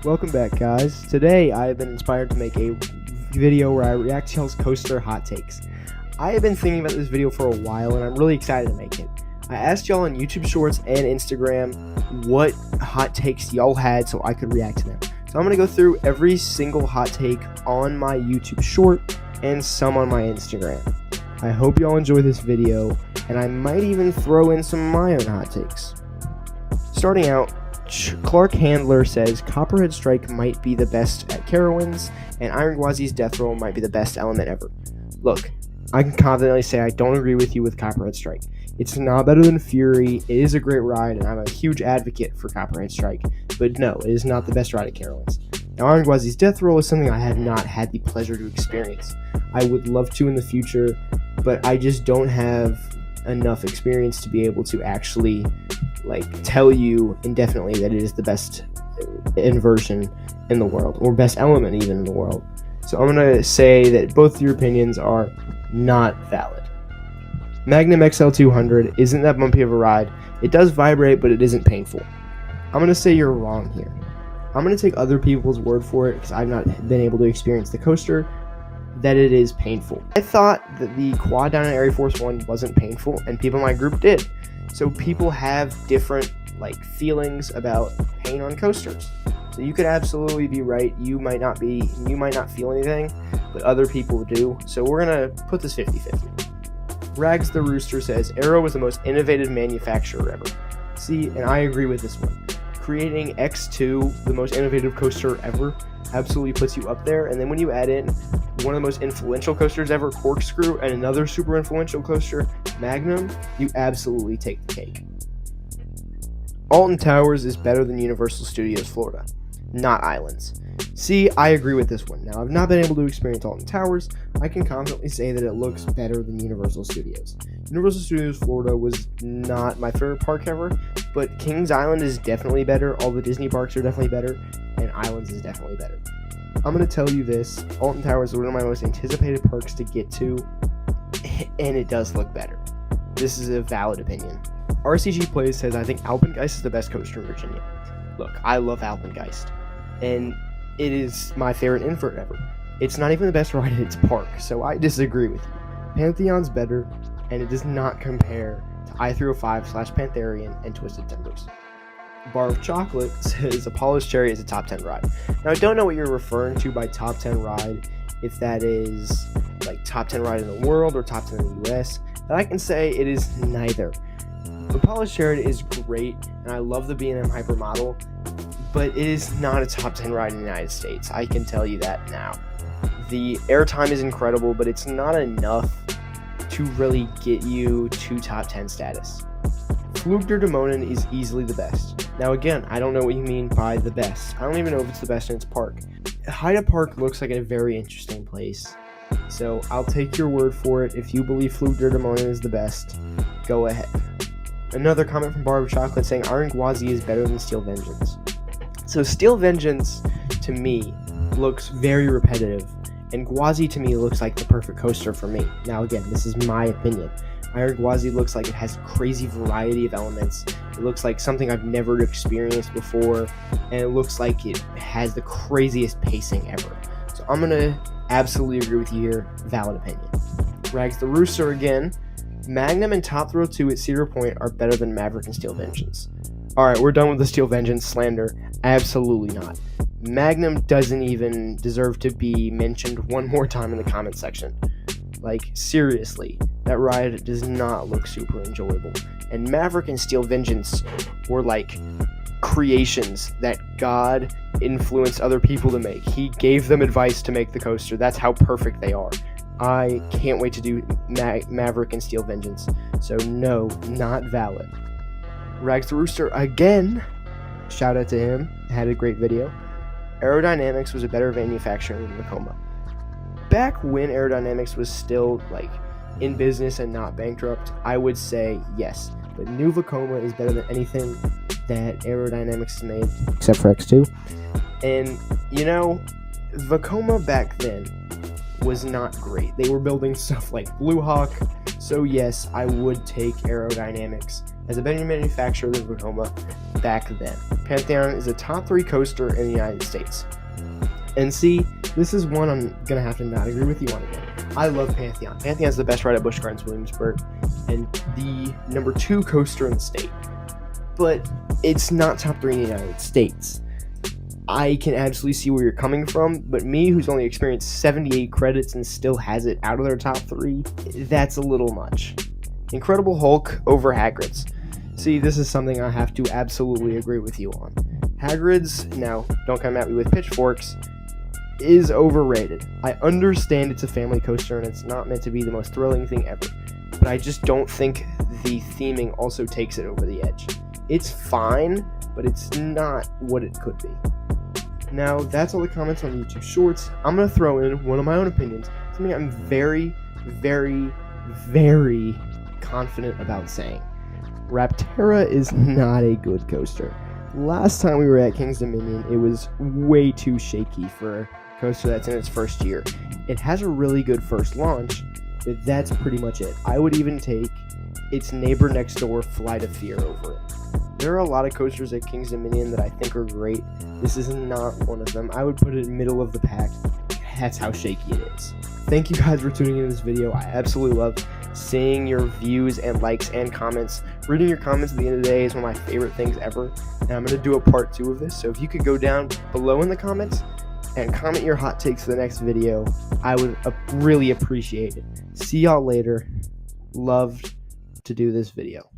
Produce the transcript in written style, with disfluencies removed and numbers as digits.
Welcome back, guys. Today I have been inspired to make a video where I react to y'all's coaster hot takes. I have been thinking about this video for a while and I'm really excited to make it. I asked y'all on YouTube Shorts and Instagram what hot takes y'all had so I could react to them. So I'm going to go through every single hot take on my YouTube Short and some on my Instagram. I hope y'all enjoy this video and I might even throw in some of my own hot takes. Starting out, Clark Handler says Copperhead Strike might be the best at Carowinds, and Iron Gwazi's Death Roll might be the best element ever. Look, I can confidently say I don't agree with you with Copperhead Strike. It's not better than Fury, it is a great ride, and I'm a huge advocate for Copperhead Strike, but no, it is not the best ride at Carowinds. Now, Iron Gwazi's Death Roll is something I have not had the pleasure to experience. I would love to in the future, but I just don't have enough experience to be able to actually tell you indefinitely that it is the best inversion in the world, or best element even in the world. So I'm going to say that both your opinions are not valid. Magnum XL200 isn't that bumpy of a ride. It does vibrate, but it isn't painful. I'm going to say you're wrong here. I'm going to take other people's word for it because I've not been able to experience the coaster, that it is painful. I thought that the quad down in Air Force One wasn't painful, and people in my group did. So people have different feelings about pain on coasters. So you could absolutely be right. You might not feel anything, but other people do. So we're gonna put this 50-50. Rags the Rooster says Arrow was the most innovative manufacturer ever. See, and I agree with this one. Creating X2, the most innovative coaster ever, absolutely puts you up there. And then when you add in one of the most influential coasters ever, Corkscrew, and another super influential coaster, Magnum, you absolutely take the cake. Alton Towers is better than Universal Studios Florida, not Islands. See, I agree with this one. Now, I've not been able to experience Alton Towers. I can confidently say that it looks better than Universal Studios. Universal Studios Florida was not my favorite park ever, but Kings Island is definitely better. All the Disney parks are definitely better, and Islands is definitely better. I'm going to tell you this, Alton Towers is one of my most anticipated parks to get to, and it does look better. This is a valid opinion. RCG Plays says, I think Alpengeist is the best coaster in Virginia. Look, I love Alpengeist, and it is my favorite invert ever. It's not even the best ride in its park, so I disagree with you. Pantheon's better, and it does not compare to I-305/Pantherian and Twisted Timbers. Bar of Chocolate says Apollo's Cherry is a top 10 ride. Now, I don't know what you're referring to by top 10 ride, if that is top 10 ride in the world or top 10 in the US, but I can say it is neither. Apollo's Cherry is great, and I love the B&M Hypermodel, but it is not a top 10 ride in the United States. I can tell you that now. The airtime is incredible, but it's not enough to really get you to top 10 status. Flug der Dämonen is easily the best. Now again, I don't know what you mean by the best. I don't even know if it's the best in its park. Haida Park looks like a very interesting place, so I'll take your word for it. If you believe Flug der Dämonen is the best, go ahead. Another comment from Bar of Chocolate saying Iron Gwazi is better than Steel Vengeance. So Steel Vengeance, to me, looks very repetitive, and Gwazi to me looks like the perfect coaster for me. Now again, this is my opinion. Iron Gwazi looks like it has a crazy variety of elements. It looks like something I've never experienced before, and it looks like it has the craziest pacing ever. So I'm gonna absolutely agree with you here. Valid opinion. Rags the Rooster again. Magnum and Top Thrill 2 at Cedar Point are better than Maverick and Steel Vengeance. Alright, we're done with the Steel Vengeance slander. Absolutely not. Magnum doesn't even deserve to be mentioned one more time in the comment section. Seriously, that ride does not look super enjoyable. And Maverick and Steel Vengeance were creations that God influenced other people to make. He gave them advice to make the coaster. That's how perfect they are. I can't wait to do Maverick and Steel Vengeance. So no, not valid. Rags the Rooster again. Shout out to him. Had a great video. Aerodynamics was a better manufacturer than Vekoma. Back when Aerodynamics was still in business and not bankrupt, I would say yes. But new Vekoma is better than anything that Aerodynamics has made, except for X2. And Vekoma back then was not great. They were building stuff like Blue Hawk, so yes, I would take Aerodynamics as a better manufacturer than Vekoma, back then. Pantheon is a top 3 coaster in the United States. And see, this is one I'm going to have to not agree with you on again. I love Pantheon. Pantheon is the best ride at Busch Gardens Williamsburg and the number 2 coaster in the state. But it's not top 3 in the United States. I can absolutely see where you're coming from, but me, who's only experienced 78 credits and still has it out of their top 3, that's a little much. Incredible Hulk over Hagrid's. See, this is something I have to absolutely agree with you on. Hagrid's, now, don't come at me with pitchforks, is overrated. I understand it's a family coaster and it's not meant to be the most thrilling thing ever, but I just don't think the theming also takes it over the edge. It's fine, but it's not what it could be. Now, that's all the comments on YouTube Shorts. I'm going to throw in one of my own opinions, something I'm very, very, very confident about saying. Rapterra is not a good coaster. Last time we were at King's Dominion, it was way too shaky for a coaster that's in its first year. It has a really good first launch, but that's pretty much it. I would even take its neighbor next door, Flight of Fear, over it. There are a lot of coasters at King's Dominion that I think are great. This is not one of them. I would put it in middle of the pack. That's how shaky it is. Thank you guys for tuning in to this video. I absolutely love seeing your views and likes and comments. Reading your comments at the end of the day is one of my favorite things ever. And I'm going to do a part 2 of this. So if you could go down below in the comments and comment your hot takes for the next video, I would really appreciate it. See y'all later. Loved to do this video.